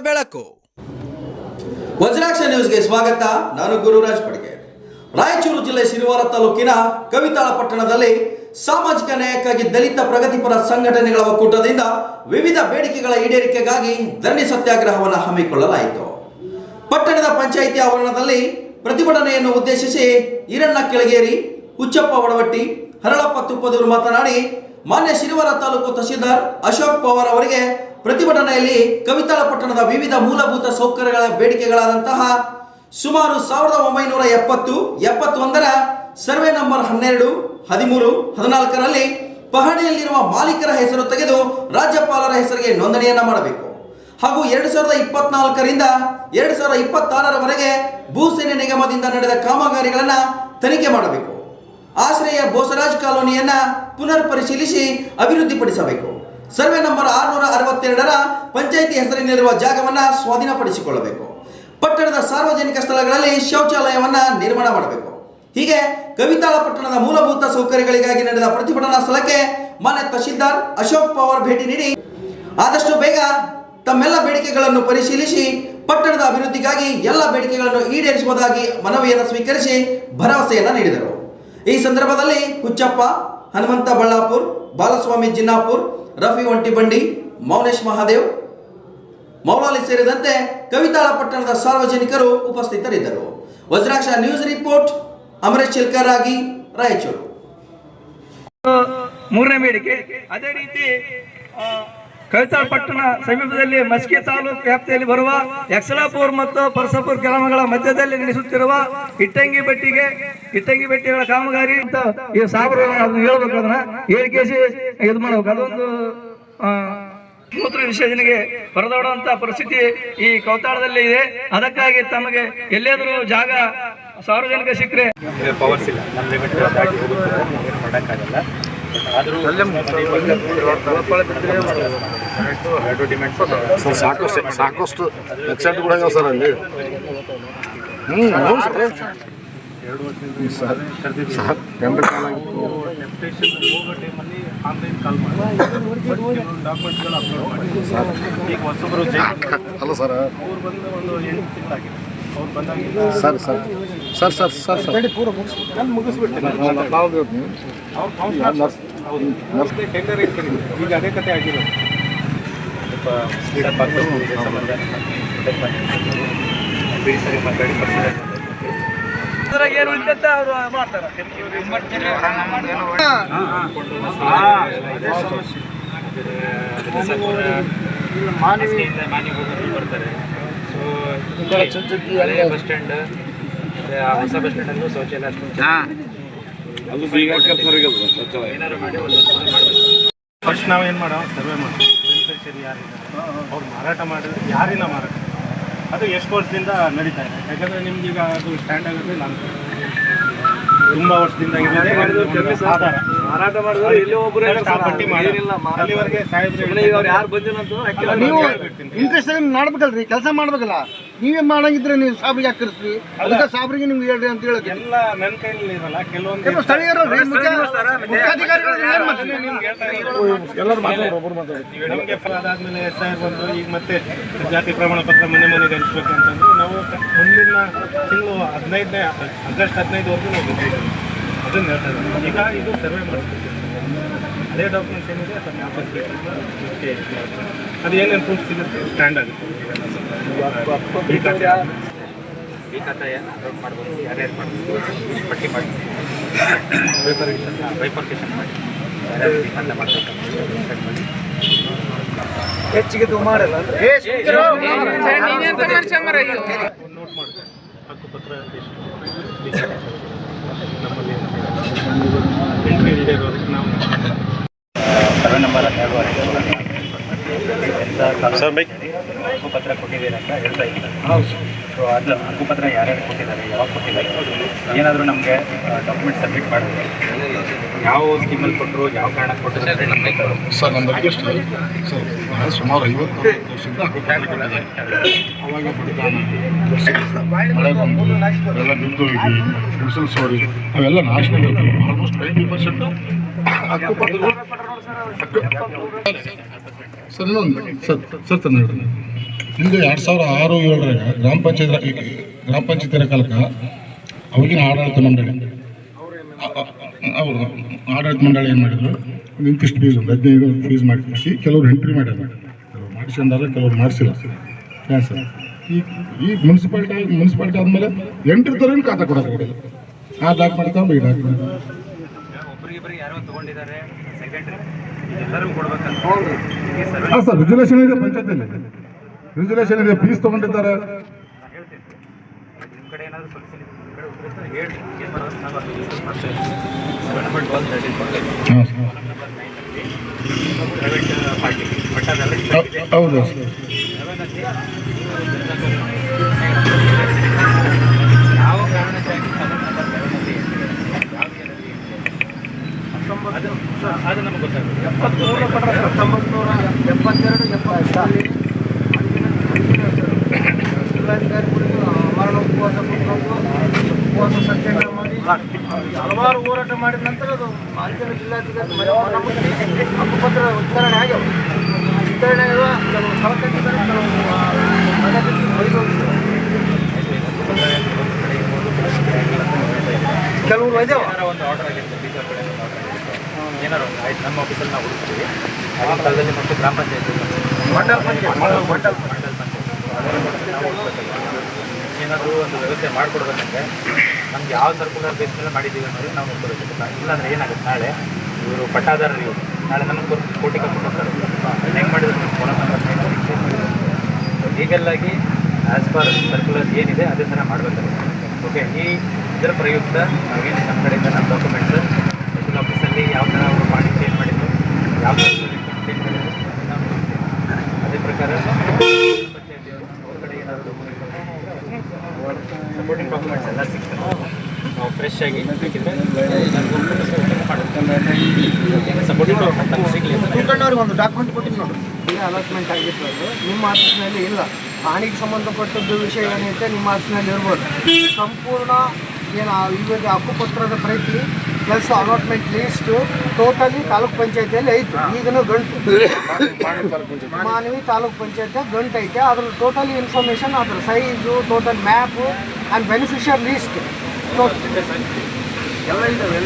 ಬೆಳಕು. ವಜ್ರಾಕ್ಷ ನ್ಯೂಸ್ಗೆ ಸ್ವಾಗತ. ನಾನು ಗುರುರಾಜ್ ಪಡ್ಗೆ. ರಾಯಚೂರು ಜಿಲ್ಲೆ ಸಿರಿವಾರ ತಾಲೂಕಿನ ಕವಿತಾಳ ಪಟ್ಟಣದಲ್ಲಿ ಸಾಮಾಜಿಕ ನ್ಯಾಯಕ್ಕಾಗಿ ದಲಿತ ಪ್ರಗತಿಪರ ಸಂಘಟನೆಗಳ ಒಕ್ಕೂಟದಿಂದ ವಿವಿಧ ಬೇಡಿಕೆಗಳ ಈಡೇರಿಕೆಗಾಗಿ ಧರಣಿ ಸತ್ಯಾಗ್ರಹವನ್ನು ಹಮ್ಮಿಕೊಳ್ಳಲಾಯಿತು. ಪಟ್ಟಣದ ಪಂಚಾಯಿತಿ ಆವರಣದಲ್ಲಿ ಪ್ರತಿಭಟನೆಯನ್ನು ಉದ್ದೇಶಿಸಿ ಈರಣ್ಣ ಕೆಳಗೇರಿ, ಹುಚ್ಚಪ್ಪ ವಡವಟ್ಟಿ, ಹರಳಪ್ಪ ತುಪ್ಪದೂರು ಮಾತನಾಡಿ ಮಾನ್ಯ ಸಿರಿವಾರ ತಾಲೂಕು ತಹಶೀಲ್ದಾರ್ ಅಶೋಕ್ ಪವಾರ್ ಅವರಿಗೆ ಪ್ರತಿಭಟನೆಯಲ್ಲಿ ಕವಿತಾಳ ಪಟ್ಟಣದ ವಿವಿಧ ಮೂಲಭೂತ ಸೌಕರ್ಯಗಳ ಬೇಡಿಕೆಗಳಾದಂತಹ ಸುಮಾರು 1970, 71ರ ಸರ್ವೆ ನಂಬರ್ 12, 13, 14ರಲ್ಲಿ ಪಹಣಿಯಲ್ಲಿರುವ ಮಾಲೀಕರ ಹೆಸರು ತೆಗೆದು ರಾಜ್ಯಪಾಲರ ಹೆಸರಿಗೆ ನೋಂದಣಿಯನ್ನ ಮಾಡಬೇಕು. ಹಾಗೂ 2024ರಿಂದ 2026ರವರೆಗೆ ಭೂಸೇನೆ ನಿಗಮದಿಂದ ನಡೆದ ಕಾಮಗಾರಿಗಳನ್ನು ತನಿಖೆ ಮಾಡಬೇಕು. ಆಶ್ರಯ ಬೋಸರಾಜ್ ಕಾಲೋನಿಯನ್ನ ಪುನರ್ ಪರಿಶೀಲಿಸಿ ಅಭಿವೃದ್ಧಿಪಡಿಸಬೇಕು. ಸರ್ವೆ ನಂಬರ್ 662ರ ಪಂಚಾಯಿತಿ ಹೆಸರಿನಲ್ಲಿರುವ ಜಾಗವನ್ನು ಸ್ವಾಧೀನಪಡಿಸಿಕೊಳ್ಳಬೇಕು. ಪಟ್ಟಣದ ಸಾರ್ವಜನಿಕ ಸ್ಥಳಗಳಲ್ಲಿ ಶೌಚಾಲಯವನ್ನ ನಿರ್ಮಾಣ ಮಾಡಬೇಕು. ಹೀಗೆ ಕವಿತಾಳ ಪಟ್ಟಣದ ಮೂಲಭೂತ ಸೌಕರ್ಯಗಳಿಗಾಗಿ ನಡೆದ ಪ್ರತಿಭಟನಾ ಸ್ಥಳಕ್ಕೆ ಮಾನ್ಯ ತಹಶೀಲ್ದಾರ್ ಅಶೋಕ್ ಪವಾರ್ ಭೇಟಿ ನೀಡಿ ಆದಷ್ಟು ಬೇಗ ತಮ್ಮೆಲ್ಲ ಬೇಡಿಕೆಗಳನ್ನು ಪರಿಶೀಲಿಸಿ ಪಟ್ಟಣದ ಅಭಿವೃದ್ಧಿಗಾಗಿ ಎಲ್ಲ ಬೇಡಿಕೆಗಳನ್ನು ಈಡೇರಿಸುವುದಾಗಿ ಮನವಿಯನ್ನು ಸ್ವೀಕರಿಸಿ ಭರವಸೆಯನ್ನು ನೀಡಿದರು. ಈ ಸಂದರ್ಭದಲ್ಲಿ ಹುಚ್ಚಪ್ಪ, ಹನುಮಂತ ಬಳ್ಳಾಪುರ್, ಬಾಲಸ್ವಾಮಿ ಜಿನ್ನಾಪುರ್, ರಫಿ ಒಂಟಿಬಂಡಿ, ಮೌನೇಶ್ ಮಹಾದೇವ್, ಮೌಲಾಲಿ ಸೇರಿದಂತೆ ಕವಿತಾಳ ಪಟ್ಟಣದ ಸಾರ್ವಜನಿಕರು ಉಪಸ್ಥಿತರಿದ್ದರು. Vajraksha news report, Amaresh ಚಿಲ್ಕರಾಗಿ, Raichur. ಮೂರನೇ ಬೇಡಿಕೆ ಅದೇ ರೀತಿ ಕವಿತಾಳ ಪಟ್ಟಣ ಸಮೀಪದಲ್ಲಿ ಮಸ್ಕಿ ತಾಲೂಕು ವ್ಯಾಪ್ತಿಯಲ್ಲಿ ಬರುವ ಯಕ್ಷಲಾಪುರ್ ಮತ್ತು ಪರಸಪುರ್ ಗ್ರಾಮಗಳ ಮಧ್ಯದಲ್ಲಿ ನಡೆಸುತ್ತಿರುವ ಇಟ್ಟಂಗಿ ಬೆಟ್ಟಿಗಳ ಕಾಮಗಾರಿ ಅಂತ ಈ ಸಾಬ್ರು ಅದನ್ನ ಹೇಳ್ಬೇಕು. ಅದನ್ನ ಹೇಳಿಕೆಸಿ ಇದು ಮಾಡ್ಬೇಕು. ಅದೊಂದು ಮೂತ್ರ ವಿಸರ್ಜನೆಗೆ ಪರದಾಡುವಂತ ಪರಿಸ್ಥಿತಿ ಈ ಕೌತಾಳದಲ್ಲಿ ಇದೆ. ಅದಕ್ಕಾಗಿ ತಮಗೆ ಎಲ್ಲಾದರೂ ಜಾಗ ಸಾರ್ವಜನಿಕ ಸಿಕ್ಕರೆ ಪವರ್ಸ್ ಇಲ್ಲ, ನಮ್ಮ ಲಿಮಿಟ್ ದಾಟಿ ಮಾಡೋಕ್ಕಾಗಲ್ಲ. ಆದರೂ ಸಾಕಷ್ಟು ವೆಬ್ಸೈಟ್ ಕೂಡ ಸರ್ ಅಲ್ಲಿ 2 ವರ್ಷದಿಂದ ಆನ್ಲೈನ್ ಕಾಲ್ ಮಾಡಿ ಡಾಕ್ಯುಮೆಂಟ್ಸ್ಗಳು ಅಪ್ಲೋಡ್ ಮಾಡಿ ಈಗ ಹೊಸೊಬ್ಬರು ಅಲ್ಲ ಸರ್ ಅವ್ರು ಬಂದು ಒಂದು 8 ತಿಂಗಳಾಗಿದೆ. ಅವ್ರು ಬಂದಾಗಿಲ್ಲ sir sir sir sir sir sir ನಾನು ಮುಗಿಸ್ಬಿಡ್ತೀನಿ. ಅವ್ರು ಟೆಂಡರ್ ಇಟ್ಕೊಂಡಿದ್ದೆ. ಈಗ ಅದೇ ಕತೆ ಆಗಿರೋದು. ಸ್ವಲ್ಪ ಸ್ಪೀಡಪ್ ಆಗಬೇಕು. ಇದೇ ಸಂಬಂಧ ಬಿಡಿ ಸರಿ ಮಾತಾಡಿ ಏನು ಉಳಿದಂತ ಅವರು ಮಾಡ್ತಾರೆ. ಮಾನಿ ಹೋಗೋರು ಬರ್ತಾರೆ. ಸೊ ಹಳೆ ಬಸ್ ಸ್ಟ್ಯಾಂಡ್, ಹೊಸ ಬಸ್ ಸ್ಟ್ಯಾಂಡಲ್ಲೂ ಶೌಚಾಲಯ ಏನಾದ್ರು ಮಾಡಿ ಫಸ್ಟ್ ನಾವೇನು ಮಾಡೋ ಸರ್ವೆ ಮಾಡೋ ಬೆನಿಫಿಷರಿ ಯಾರಿದ್ದಾರೆ, ಅವ್ರು ಮಾರಾಟ ಮಾಡಿದ್ರೆ ಯಾರಿನ ಮಾರಾಟ, ಅದು ಎಷ್ಟು ವರ್ಷದಿಂದ ನಡೀತಾ ಇದೆ. ಯಾಕಂದರೆ ನಿಮ್ಗೀಗ ಅದು ಸ್ಟ್ಯಾಂಡ್ ಆಗೋದು ನಾನು ತುಂಬ ವರ್ಷದಿಂದ ಮಾರಾಟ ಮಾಡಿದ್ರೆ ಇಲ್ಲಿ ಒಬ್ಬರು ಪಟ್ಟಿ ಮಾಡಿ ಅಲ್ಲಿವರೆಗೆ ಸಾಹೇಬ್ರು ಯಾರು ಬಂದಿಲ್ಲ ನೀವು ಇಂಟ್ರೆಸ್ಟ್ ಮಾಡ್ಬೇಕಲ್ರಿ, ಕೆಲಸ ಮಾಡ್ಬೇಕಲ್ಲ. ನೀವೇ ಮಾಡಂಗಿದ್ರೆ ನೀವು ಸಾಬ್ರಿಗೆ ಹಾಕಿರ್ತೀವಿ, ಅದಕ್ಕೆ ಸಾಬ್ರಿಗೆ ನಿಮ್ಗೆ ಹೇಳ್ರಿ ಅಂತ ಹೇಳಕ್ಕೆ ಎಲ್ಲ ನನ್ನ ಕೈಯಲ್ಲಿ ಇರಲ್ಲ. ಕೆಲವೊಂದು ಸ್ಥಳೀಯರು ನಮಗೆ ಅದಾದ್ಮೇಲೆ SIR ಬಂದು ಈಗ ಮತ್ತೆ ಜಾತಿ ಪ್ರಮಾಣ ಪತ್ರ ಮನೆಗೆ ಹಂಚ್ಬೇಕಂತಂದ್ರೆ ನಾವು ಮುಂದಿನ ತಿಂಗಳು 15ನೇ ಆಗಸ್ಟ್ 15ವರೆಗೂ ನಾವು ಅದನ್ನು ಹೇಳ್ತಾ ಇದ್ದೀವಿ. ಈಗ ಇದು ಸರ್ವೆ ಮಾಡಿಸ್ಬೇಕು. ಅದೇ ಡಾಕ್ಯುಮೆಂಟ್ಸ್ ಏನಿದೆ ಅದನ್ನು ವಾಪಸ್ ಬೇಕು. ಅದು ಏನೇನು ಪ್ರೂಫ್ ಸಿಗುತ್ತೆ ಸ್ಟ್ಯಾಂಡ್ ಆಗುತ್ತೆ. ಈ ಖಾತೆ ಅಪ್ಲೋಡ್ ಮಾಡ್ಬೋದು, ಯಾರ್ಯಾರು ಮಾಡ್ಬೋದು, ಪಟ್ಟಿ ಮಾಡಿ ಬೈಫರ್ಕೇಷನ್ ಮಾಡಿ ಯಾರ್ಯಾರು ಅಂತ ಮಾಡಬೇಕು ಮಾಡಿ ಹೆಚ್ಚಿಗೆ ಮಾಡಲ್ಲ. ನೋಟ್ ಮಾಡ್ತಾರೆ. ಹಕ್ಕುಪತ್ರ ನಮ್ಮಲ್ಲಿ ಎಂಟ್ರಿ ಇಲ್ಲದೆ ಇರೋದಕ್ಕೆ ನಾವು ಸರ್ವೆ ನಂಬರ್ 12 ಹಕ್ಕುಪತ್ರ ಕೊಟ್ಟಿದ್ದೀರಿ ಅಂತ ಹೇಳ್ತಾ ಇದ್ದಾರೆ. ಸೊ ಅದು ಹಕ್ಕುಪತ್ರ ಯಾರ್ಯಾರು ಕೊಟ್ಟಿದ್ದಾರೆ, ಯಾವಾಗ ಕೊಟ್ಟಿದ್ದಾರೆ, ಏನಾದರೂ ನಮಗೆ ಡಾಕ್ಯುಮೆಂಟ್ ಸಬ್ಮಿಟ್ ಮಾಡಿದ್ರೆ ಯಾವ ಸ್ಕೀಮಲ್ಲಿ ಕೊಟ್ಟರು, ಯಾವ ಕಾರಣಕ್ಕೆ ಕೊಟ್ಟರು ಅಂದರೆ ನಮಗೆ ಸರ್ ನಮ್ಮಲ್ಲಿ ಸರ್ ನಾನು ಸುಮಾರು 50 ವರ್ಷದಿಂದ ಅವಾಗ ಬಡತನ ಮಳೆ ಬಂದು ಎಲ್ಲ ಬಿದ್ದು ಹೋಗಿ ಗುಡಿಸಲು ಸೋರಿ ಅವೆಲ್ಲ ನಾಶನ ಆಗಬೇಕು. ಆಲ್ಮೋಸ್ಟ್ 90% ಹಕ್ಕುಪತ್ರಗಳು ಸರ್ ಇನ್ನೊಂದು ಸರ್ ಸರ್ ತಂದು ಹಿಂದೆ 2006-07 ಗ್ರಾಮ ಪಂಚಾಯತ್ ಕಾಲಕ್ಕೆ ಅವಾಗಿನ ಆಡಳಿತ ಮಂಡಳಿ ಅವರು ಆಡಳಿತ ಮಂಡಳಿ ಏನು ಮಾಡಿದ್ರು, ಇಂತಿಷ್ಟು ಫೀಸ್ ಒಂದು 15 ಫೀಸ್ ಮಾಡಿಸಿ ಕೆಲವರು ಎಂಟ್ರಿ ಮಾಡ್ಯಾರ, ಕೆಲವರು ಮಾಡಿಸ್ಕೊಂಡಾರ, ಕೆಲವರು ಮಾಡಿಸಿಲ್ಲ. ಹಾಂ ಸರ್. ಈಗ ಮುನ್ಸಿಪಾಲ್ಟಿ ಆದಮೇಲೆ ಎಂಟ್ರಿ ತರನು ಖಾತಾ ಕೊಡೋದು, ಆ ಡಾಕ್ಯುಮೆಂಟ್ ತಗೊಂಡು ಈ ಡಾಕ್ಯುಮೆಂಟ್ ಹಾಂ ಸರ್. ರಿಸರ್ವೇಷನ್ ಇದೆ ಪಂಚಾಯತಿಯಲ್ಲಿ, ರಿಸರ್ವೇಷನ್ ಇದೆ, ಫೀಸ್ ತೊಗೊಂಡಿದ್ದಾರೆ. ಹೌದು ಸರ್. ಅದು ನಮಗೆ ಗೊತ್ತಾಗುತ್ತೆ. 1972 ಮರಣ ಉಪವಾಸ ಸತ್ಯಾಗ್ರಹ ಮಾಡಿ ಹಲವಾರು ಹೋರಾಟ ಮಾಡಿದ ನಂತರ ಅದು ಅಂತಿಮ ಜಿಲ್ಲಾಧಿಕಾರಿ ಹಕ್ಕುಪತ್ರ ವಿತರಣೆ ಆಗ್ಯಾವ. ವಿತರಣೆ ಆಗುವ ಕೆಲವು ಸವಕಟ್ಟಿದ್ದಾರೆ, ಕೆಲವು ಇದಾವ. ಒಂದು ಆರ್ಡರ್ ಆಗಿತ್ತು ಬೀಜ ಕಡೆ ಏನಾರು ಆಯ್ತು, ನಮ್ಮ ಆಫೀಸಲ್ಲಿ ನಾವು ಹುಡುಕ್ತೀವಿ. ಆಗಿನ ಕಾಲದಲ್ಲಿ ಮತ್ತು ಗ್ರಾಮ ಪಂಚಾಯತ್ ಏನಾದರೂ ಒಂದು ವ್ಯವಸ್ಥೆ ಮಾಡಿಕೊಡ್ಬೇಕಂದ್ರೆ ನಮ್ಗೆ ಯಾವ ಸರ್ಕುಲರ್ ಬೇಸ್ ಮೇಲೆ ಮಾಡಿದ್ದೀವಿ ಅನ್ನೋದು ನಾವು ನೋಡ್ಕೋಬೇಕು. ಇಲ್ಲಾಂದರೆ ಏನಾಗುತ್ತೆ, ನಾಳೆ ಇವರು ಪಟ್ಟಾದಾರರು ಇವರು ನಾಳೆ ನಮಗೆ ಕೋಟಿ ಕರ್ಕೊಂಡು ಹೋಗ್ತಾರೆ. ಹೆಂಗೆ ಮಾಡಿದ್ರು ಲೀಗಲ್ಲಾಗಿ ಆ್ಯಸ್ ಪರ್ ಸರ್ಕ್ಯುಲರ್ ಏನಿದೆ ಅದೇ ಥರ ಮಾಡಬೇಕಾಗುತ್ತೆ. ಓಕೆ, ಇದರ ಪ್ರಯುಕ್ತ ನಾವೇನು ನಮ್ಮ ಕಡೆಯಿಂದ ನಮ್ಮ ಡಾಕ್ಯುಮೆಂಟ್ಸ್ ಎಸ್ಎಲ್ ಆಫೀಸಲ್ಲಿ ಯಾವ ಥರ ಅವರು ಮಾಡಿ ಚೇಂಜ್ ಮಾಡಿದ್ರು, ಯಾವ ಥರ ಚೇಂಜ್ ಮಾಡಿದ್ರು ಅದೇ ಪ್ರಕಾರ ಪಂಚಾಯತಿಯವರು ಅವ್ರ ಕಡೆ ಏನಾದರೂ ಸಪೋರ್ಟಿಂಗ್ ಡಾಕ್ಯುಮೆಂಟ್ಸ್ ಎಲ್ಲ ಸಿಗ್ತದೆ. ನಾವು ಫ್ರೆಶ್ ಆಗಿ ಬೇಕಿದ್ರೆ ಸಪೋರ್ಟಿಂಗ್ ಡಾಕ್ಯುಮೆಂಟ್ ನಮ್ಗೆ ಸಿಗಲಿ. ಕುಲಕರ್ಣಿಯವ್ರಿಗೆ ಒಂದು ಡಾಕ್ಯುಮೆಂಟ್ ಕೊಟ್ಟಿದ್ದು ನೋಡಿ, ಈಗ ಅಲಾಟ್ಮೆಂಟ್ ಆಗಿತ್ತು, ಅದು ನಿಮ್ಮ ಆಫೀಸ್ನಲ್ಲಿ ಇಲ್ಲ. ಹಾನಿಗೆ ಸಂಬಂಧಪಟ್ಟದ್ದು ವಿಷಯ ಏನೈತೆ ನಿಮ್ಮ ಆಫೀಸ್ನಲ್ಲಿ ಇರ್ಬೋದು. ಸಂಪೂರ್ಣ ಏನು ಇವಾಗ ಹಕ್ಕುಪತ್ರದ ಪ್ರತಿ ಕೆಲಸ ಅಲಾಟ್ಮೆಂಟ್ ಲೀಸ್ಟು ಟೋಟಲಿ ತಾಲೂಕ್ ಪಂಚಾಯತಿಯಲ್ಲಿ ಐತೆ. ಈಗಲೂ ಗಂಟು ಮಾನವಿ ತಾಲೂಕ್ ಪಂಚಾಯತಿಯಾಗ ಗಂಟು ಐತೆ. ಅದ್ರ ಟೋಟಲಿ ಇನ್ಫಾರ್ಮೇಷನ್, ಅದ್ರ size, total map and beneficiary list ಎಲ್ಲ ಇದ್ದಾವೆ.